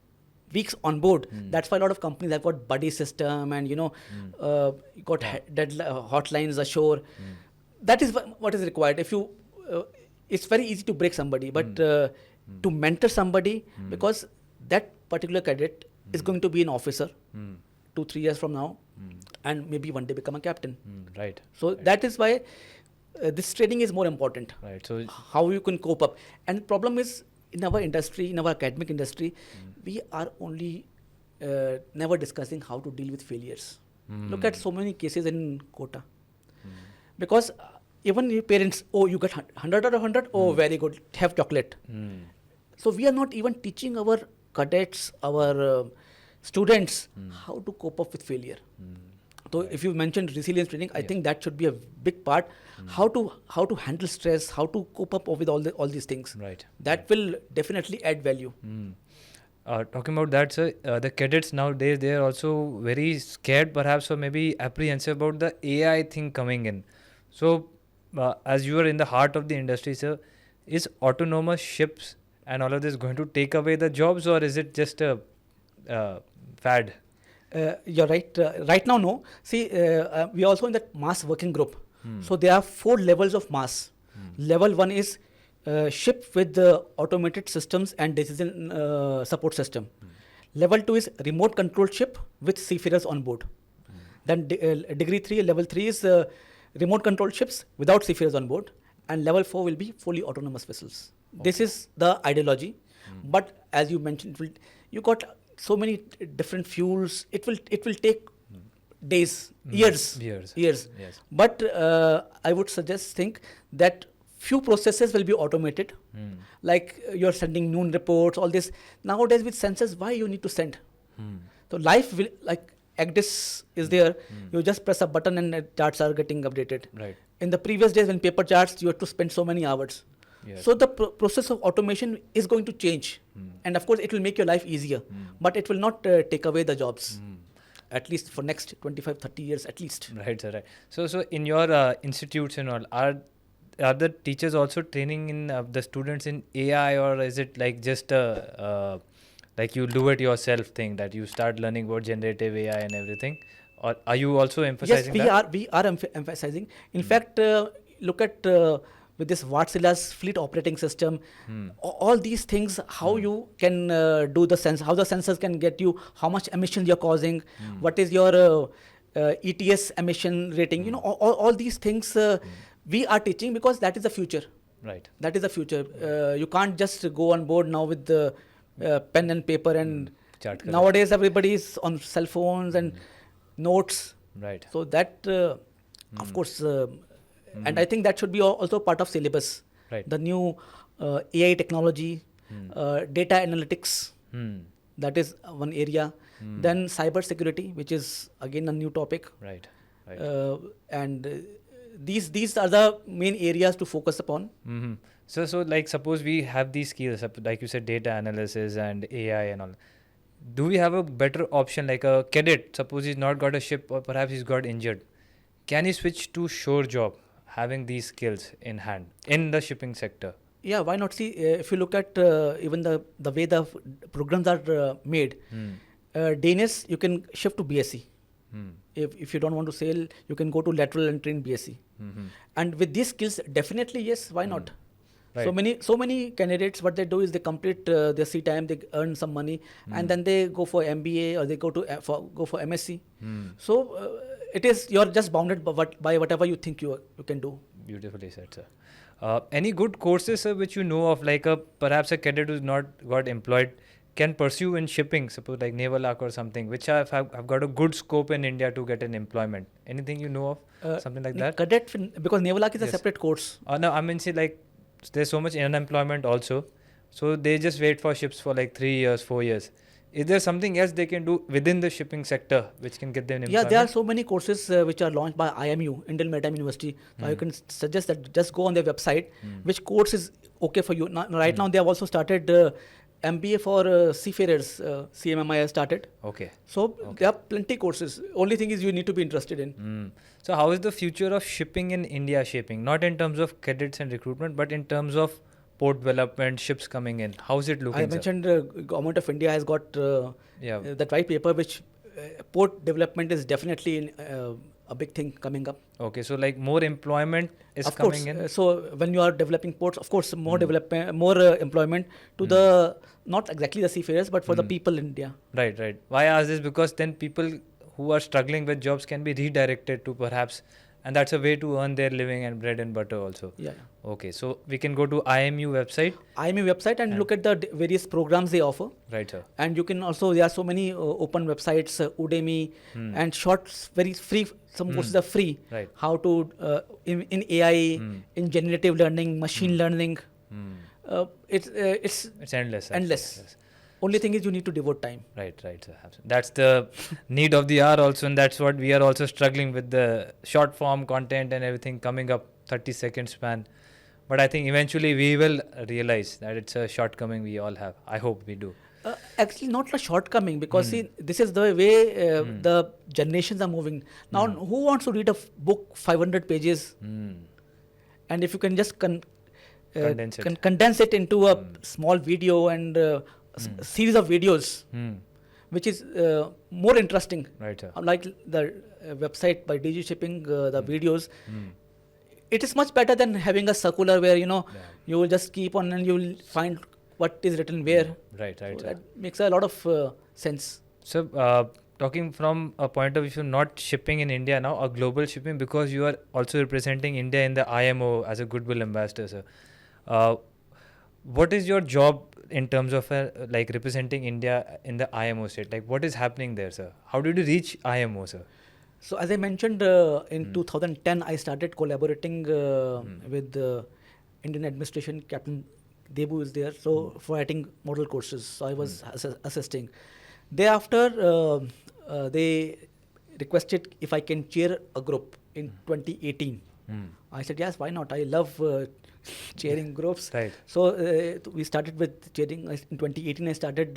weeks on board. That's why a lot of companies have got buddy system and got hotlines ashore. That is what is required. If you, it's very easy to break somebody, but to mentor somebody, because that particular cadet is going to be an officer 2-3 years from now, and maybe one day become a captain. Right. So that is why this training is more important. Right. So how you can cope up. And problem is, in our industry, in our academic industry, we are only never discussing how to deal with failures. Look at so many cases in quota. Because even your parents, oh, you got 100 out of 100, oh, very good, have chocolate. So we are not even teaching our cadets, our students, how to cope up with failure. So if you mentioned resilience training, I think that should be a big part. How to handle stress, how to cope up with all these things. Right. That will definitely add value. Talking about that, sir, the cadets nowadays, they are also very scared perhaps, or maybe apprehensive about the AI thing coming in. So as you are in the heart of the industry, sir, is autonomous ships and all of this going to take away the jobs, or is it just a fad? You're right. Right now, no. See, we are also in that mass working group. So there are 4 levels of mass. Level 1 is ship with automated systems and decision support system. Level 2 is remote controlled ship with seafarers on board. Then degree 3, level 3 is remote controlled ships without seafarers on board. And level 4 will be fully autonomous vessels. This is the ideology. But as you mentioned, you got so many different fuels. It will take days, years. Yes. But I would think that few processes will be automated. Like you're sending noon reports, all this. Nowadays with sensors, why you need to send? So life will, like ACDIS is there. You just press a button and charts are getting updated. Right. In the previous days when paper charts, you had to spend so many hours. Yes. So the process of automation is going to change. And of course, it will make your life easier. But it will not take away the jobs. At least for next 25-30 years at least. Right, sir. Right. So in your institutes and all, are the teachers also training in the students in AI, or is it like just like you do it yourself thing, that you start learning about generative AI and everything? Or are you also emphasizing that? Yes, we are emphasizing. In fact, look at with this Wärtsilä's fleet operating system, all these things, how you can do the sense, how the sensors can get you, how much emissions you're causing, what is your ETS emission rating, all these things we are teaching, because that is the future. Right. That is the future. You can't just go on board now with the pen and paper and nowadays everybody is on cell phones and notes. Right. So that, of course, and I think that should be also part of syllabus. Right. The new AI technology, data analytics, that is one area. Then cyber security, which is again a new topic. Right. Right. And these are the main areas to focus upon. So like suppose we have these skills, like you said, data analysis and AI and all. Do we have a better option, like a cadet? Suppose he's not got a ship, or perhaps he's got injured. Can he switch to shore job, having these skills in hand in the shipping sector? Yeah, why not? See, if you look at even the way the programs are made, Danish, you can shift to BSc. If you don't want to sail, you can go to lateral and train BSc. And with these skills, definitely yes, why not? Right. So many candidates, what they do is they complete their sea time, they earn some money, and then they go for MBA or they go for MSc. So it is, you're just bounded by whatever you think you can do. Beautifully said, sir. Any good courses, sir, which you know of, like perhaps a cadet who's not got employed can pursue in shipping, suppose like Naval Arc or something, which have got a good scope in India to get an employment? Anything you know of, something like that? Cadet, because Naval Arc is a Yes. separate course. No, I mean, see, like there's so much unemployment also, so they just wait for ships for like 3 years, 4 years. Is there something else they can do within the shipping sector which can get them employment? Yeah, there are so many courses which are launched by IMU, Indian Maritime University. So I can suggest that just go on their website, which course is okay for you. Right now, they have also started MBA for Seafarers. CMMI has started. Okay. So there are plenty courses. Only thing is you need to be interested in. So how is the future of shipping in India shaping? Not in terms of cadets and recruitment, but in terms of port development, ships coming in. How is it looking? I mentioned Government of India has got that white paper, which port development is definitely a big thing coming up. Okay, so like more employment is Of coming course, in. so when you are developing ports, of course, more development, more employment to the, not exactly the seafarers, but for the people in India. Right, right. Why I ask this? Because then people who are struggling with jobs can be redirected to perhaps, and that's a way to earn their living and bread and butter also. Yeah. Okay, so we can go to IMU website. IMU website and look at the various programs they offer. Right, sir. And you can also, there are so many open websites, Udemy, and shorts, very free. Some courses are free. Right. How to, in AI, in generative learning, machine learning. It's endless. endless. Yes. Only thing is you need to devote time. Right, right, sir. That's the need of the hour also, and that's what we are also struggling with, the short form content and everything coming up 30-second span. But I think eventually we will realize that it's a shortcoming we all have. I hope we do. Actually, not a shortcoming, because see, this is the way the generations are moving. Now, who wants to read a book 500 pages? And if you can just condense it into a small video and series of videos, which is more interesting. Right, sir. Like the website by DG Shipping, the videos. It is much better than having a circular where, you will just keep on and you will find what is written where. Right, right. So that makes a lot of sense. So, talking from a point of view, not shipping in India now, a global shipping, because you are also representing India in the IMO as a Goodwill Ambassador, sir. What is your job in terms of like representing India in the IMO state? Like, what is happening there, sir? How did you reach IMO, sir? So as I mentioned, in 2010, I started collaborating with the Indian administration. Captain Debu is there, so for writing model courses. So I was assisting. Thereafter, they requested if I can chair a group in 2018. I said, yes, why not? I love chairing groups. Right. So we started with chairing. In 2018, I started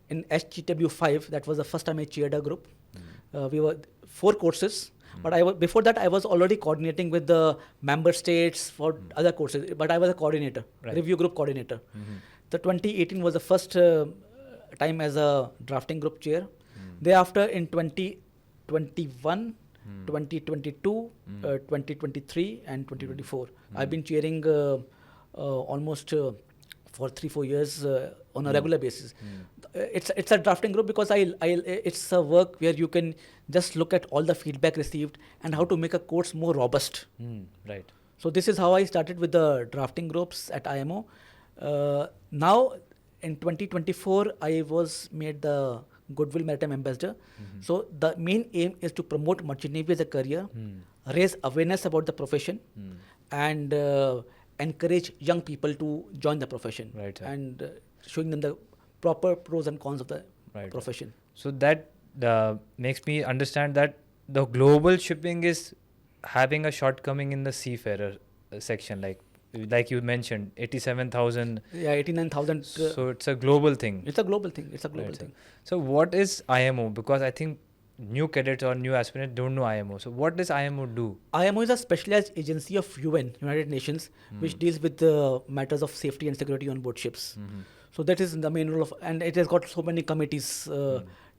in SGW5. That was the first time I chaired a group. We were 4 courses. But before that, I was already coordinating with the member states for other courses. But I was a coordinator, review group coordinator. The 2018 was the first time as a drafting group chair. Thereafter, in 2021, 2022, 2023, and 2024, I've been chairing almost for 3-4 years on a regular basis. It's a drafting group because it's a work where you can just look at all the feedback received and how to make a course more robust. Right. So this is how I started with the drafting groups at IMO. Now in 2024, I was made the Goodwill Maritime Ambassador. So the main aim is to promote merchant navy as a career, raise awareness about the profession, and encourage young people to join the profession, Right, sir. and showing them the proper pros and cons of the profession. So that makes me understand that the global shipping is having a shortcoming in the seafarer section, like you mentioned, 87,000. Yeah, 89,000. So it's a global thing. It's a global thing. It's a global Right, sir. thing. So what is IMO? Because I think new cadets or new aspirants don't know IMO. So what does IMO do? IMO is a specialized agency of UN, United Nations, which deals with the matters of safety and security on board ships. So that is the main role of, and it has got so many committees,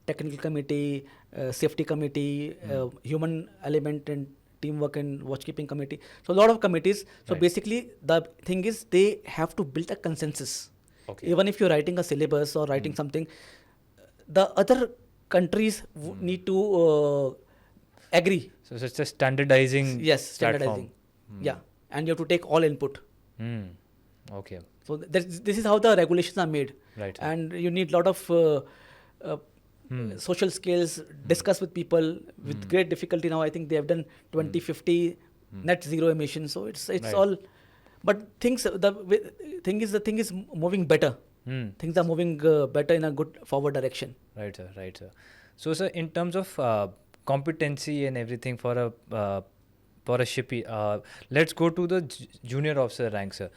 technical committee, safety committee, human element and teamwork and watchkeeping committee. So a lot of committees. So basically the thing is they have to build a consensus. Okay. Even if you're writing a syllabus or writing something, the other countries need to agree. So it's a standardizing Yes, standardizing. Yeah, and you have to take all input. Okay. So this is how the regulations are made. Right. And you need a lot of social skills, discuss with people with great difficulty. Now I think they have done 2050 net zero emissions. So it's Right. all, but the thing is moving better. Things are moving better in a good forward direction. Right, sir. Right, sir. So, sir, in terms of competency and everything for a shippy, let's go to the junior officer rank, sir.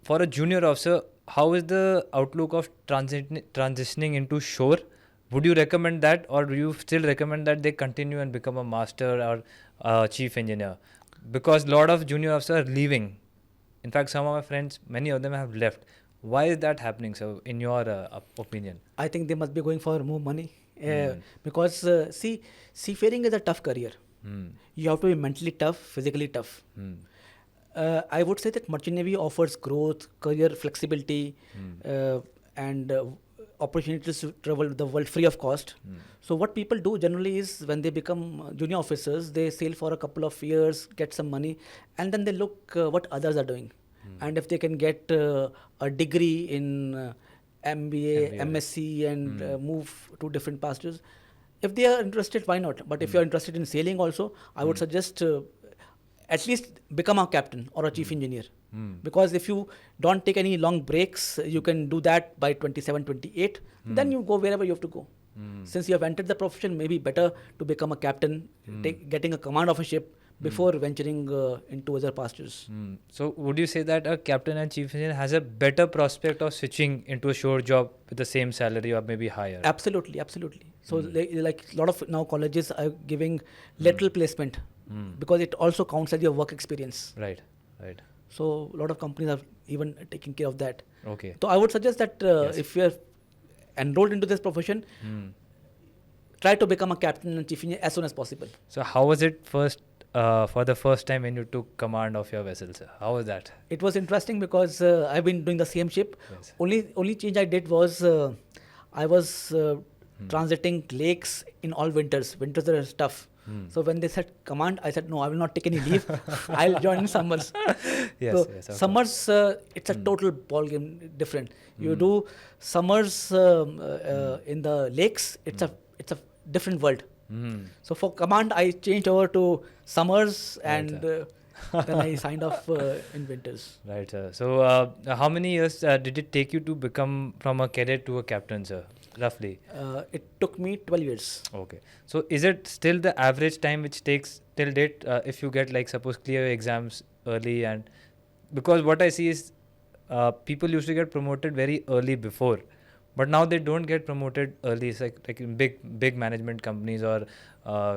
For a junior officer, how is the outlook of transitioning into shore? Would you recommend that, or do you still recommend that they continue and become a master or chief engineer? Because a lot of junior officers are leaving. In fact, some of my friends, many of them have left. Why is that happening, sir, in your opinion? I think they must be going for more money. Because see, seafaring is a tough career. You have to be mentally tough, physically tough. I would say that merchant navy offers growth, career flexibility, and opportunities to travel the world free of cost. So what people do generally is when they become junior officers, they sail for a couple of years, get some money, and then they look what others are doing. And if they can get a degree in MBA, MSc, and move to different pastures, if they are interested, why not? But if you are interested in sailing also, I would suggest at least become a captain or a chief engineer. Because if you don't take any long breaks, you can do that by 27, 28. Then you go wherever you have to go. Since you have entered the profession, maybe better to become a captain, getting a command of a ship before venturing into other pastures. So would you say that a captain and chief engineer has a better prospect of switching into a shore job with the same salary or maybe higher? Absolutely, absolutely. So like a lot of now colleges are giving lateral placement because it also counts as your work experience. Right, right. So a lot of companies are even taking care of that. Okay. So I would suggest that if you are enrolled into this profession, try to become a captain and chief engineer as soon as possible. So how was it for the first time when you took command of your vessel, sir? How was that? It was interesting because I've been doing the same ship. Yes. Only change I did was I was transiting lakes in all winters. Winters are tough. So when they said command, I said no, I will not take any leave. I'll join in summers. So summers, it's a total ball game different. You do summers in the lakes. It's a different world. So for command, I changed over to summers, and then I signed off in winters. Right, sir. So how many years did it take you to become from a cadet to a captain, sir? Roughly. It took me 12 years. Okay. So is it still the average time which takes till date if you get, like, suppose clear exams early? And because what I see is people used to get promoted very early before, but now they don't get promoted early. It's like in big management companies or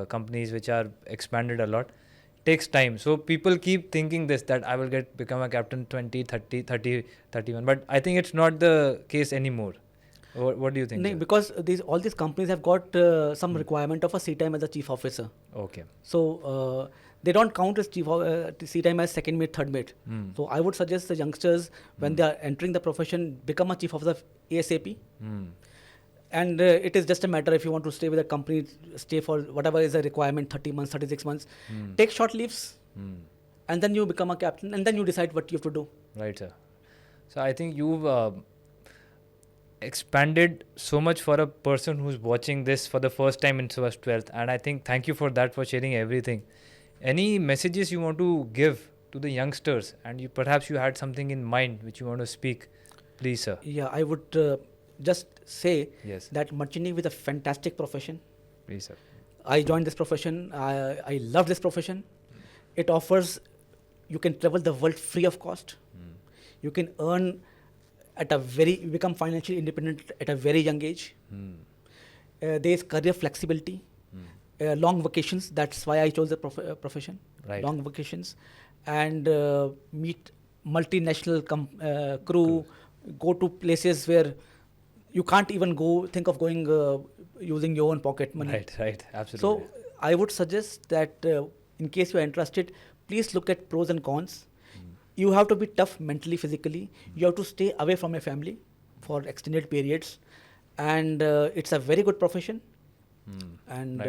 companies which are expanded a lot. It takes time. So people keep thinking that I will become a captain 20, 30, 31. But I think it's not the case anymore. What do you think? No, because all these companies have got some requirement of a sea time as a chief officer. Okay. So they don't count as sea time as second mate, third mate. So I would suggest the youngsters, when they are entering the profession, become a chief officer ASAP. And it is just a matter, if you want to stay with a company, stay for whatever is the requirement, 30 months, 36 months, take short leaves, and then you become a captain, and then you decide what you have to do. Right, sir. So I think you've expanded so much for a person who's watching this for the first time in first 12th, and I think thank you for that, for sharing everything. Any messages you want to give to the youngsters, and perhaps you had something in mind which you want to speak, please, sir. Yeah, I would just say Yes. that merchant navy is a fantastic profession. Please, sir. I joined this profession. I love this profession. It offers, you can travel the world free of cost. You can earn you become financially independent at a very young age. There is career flexibility, long vacations. That's why I chose the profession. Right. Long vacations, and meet multinational crew. Go to places where you can't even think of going using your own pocket money. Right, absolutely. So I would suggest that in case you are interested, please look at pros and cons. You have to be tough mentally, physically. You have to stay away from your family for extended periods. And it's a very good profession. And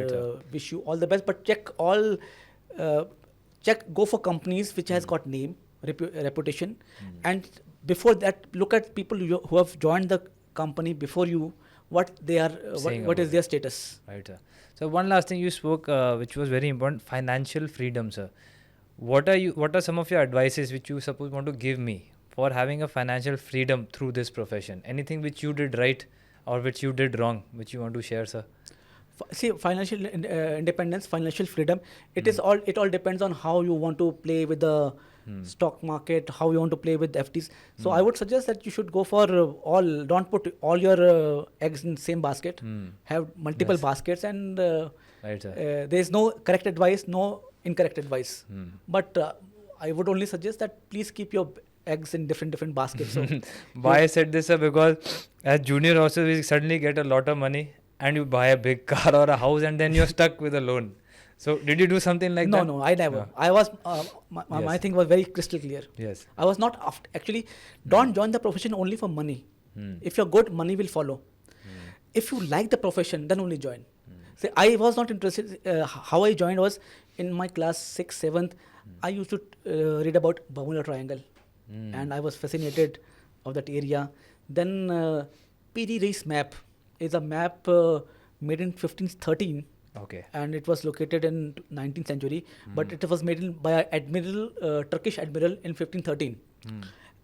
wish you all the best. But go for companies which has got name, reputation. And before that, look at people who have joined the company before you, what they are, what is their status. Right, sir. So one last thing you spoke, which was very important, financial freedom, sir. What are some of your advices which you suppose want to give me for having a financial freedom through this profession? Anything which you did right or which you did wrong, which you want to share, sir? See, financial independence, financial freedom, it all depends on how you want to play with the stock market, how you want to play with FTs. So I would suggest that you should go for don't put all your eggs in the same basket. Have multiple baskets, and right, sir. there is no correct advice, no incorrect advice. But I would only suggest that please keep your eggs in different baskets. So why I said this, sir, because as junior also we suddenly get a lot of money and you buy a big car or a house and then you're stuck with a loan. So did you do something like that? No, I never. No. I was my thing was very crystal clear. Yes. I was not actually. Don't join the profession only for money. If you're good, money will follow. If you like the profession, then only join. See, I was not interested. How I joined was in my class 6th, 7th. I used to read about Bermuda Triangle, and I was fascinated of that area. Then P.D. Rees map is a map made in 1513. Okay. And it was located in 19th century, but it was made by an Turkish admiral in 1513.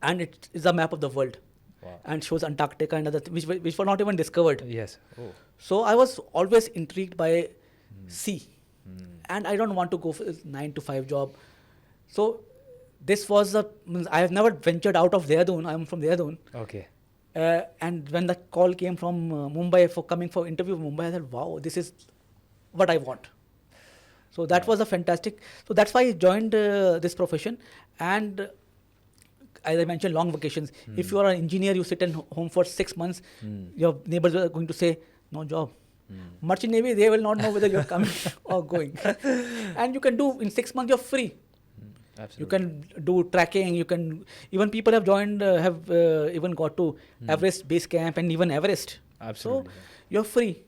And it is a map of the world. Wow. And shows Antarctica and other which were not even discovered. Yes. Oh. So I was always intrigued by sea. And I don't want to go for a 9-to-5 job. So this was I have never ventured out of Dehradun. I am from Dehradun. Okay. And when the call came from Mumbai for coming for interview in Mumbai, I said, wow, this is what I want. So that was a fantastic. So that's why I joined this profession. And as I mentioned, long vacations. If you are an engineer, you sit at home for 6 months, your neighbors are going to say, no job. Merchant Navy, they will not know whether you're coming or going. And you can do, in 6 months, you're free. Absolutely. You can do tracking, even people have joined, even got to Everest Base Camp and even Everest. Absolutely. So you're free.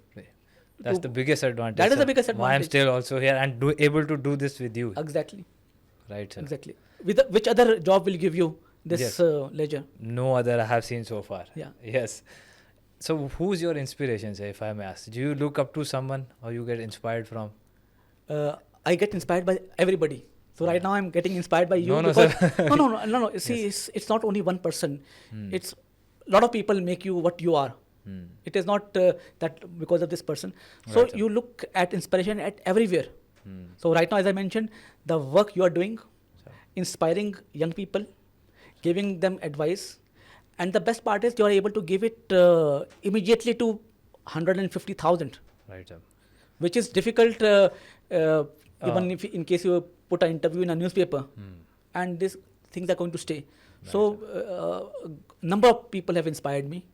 That's the biggest advantage. That is sir. the biggest advantage. Why I'm still also here and able to do this with you. Exactly. Right, sir. Exactly. Which other job will give you this leisure? No other I have seen so far. Yeah. Yes. So who's your inspiration, sir, if I may ask? Do you look up to someone or you get inspired from? I get inspired by everybody. So right now I'm getting inspired by you. No, sir. No. See, yes. It's not only one person. It's a lot of people make you what you are. It is not that because of this person. So right, you look at inspiration at everywhere. So right now, as I mentioned, the work you are doing, inspiring young people, giving them advice. And the best part is you are able to give it immediately to 150,000. Right, sir. Which is difficult even if in case you put an interview in a newspaper and these things are going to stay. Right, so number of people have inspired me.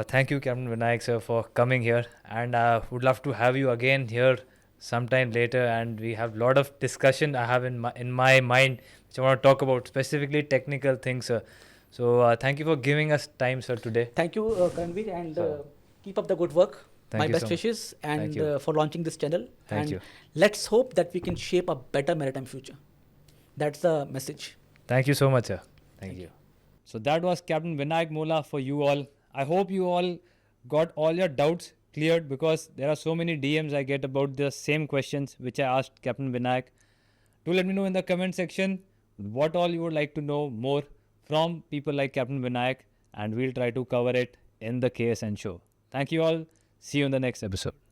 Thank you, Captain Vinayak, sir, for coming here, and would love to have you again here sometime later. And we have a lot of discussion I have in my mind which I want to talk about, specifically technical things, sir. So thank you for giving us time, sir, today. Thank you, Kanveer, and keep up the good work. My best wishes, and for launching this channel. Thank you. Let's hope that we can shape a better maritime future. That's the message. Thank you so much, sir. Thank you. So that was Captain Vinayak Mohla for you all. I hope you all got all your doubts cleared, because there are so many DMs I get about the same questions which I asked Captain Vinayak. Do let me know in the comment section what all you would like to know more from people like Captain Vinayak, and we'll try to cover it in the KSN show. Thank you all. See you in the next episode.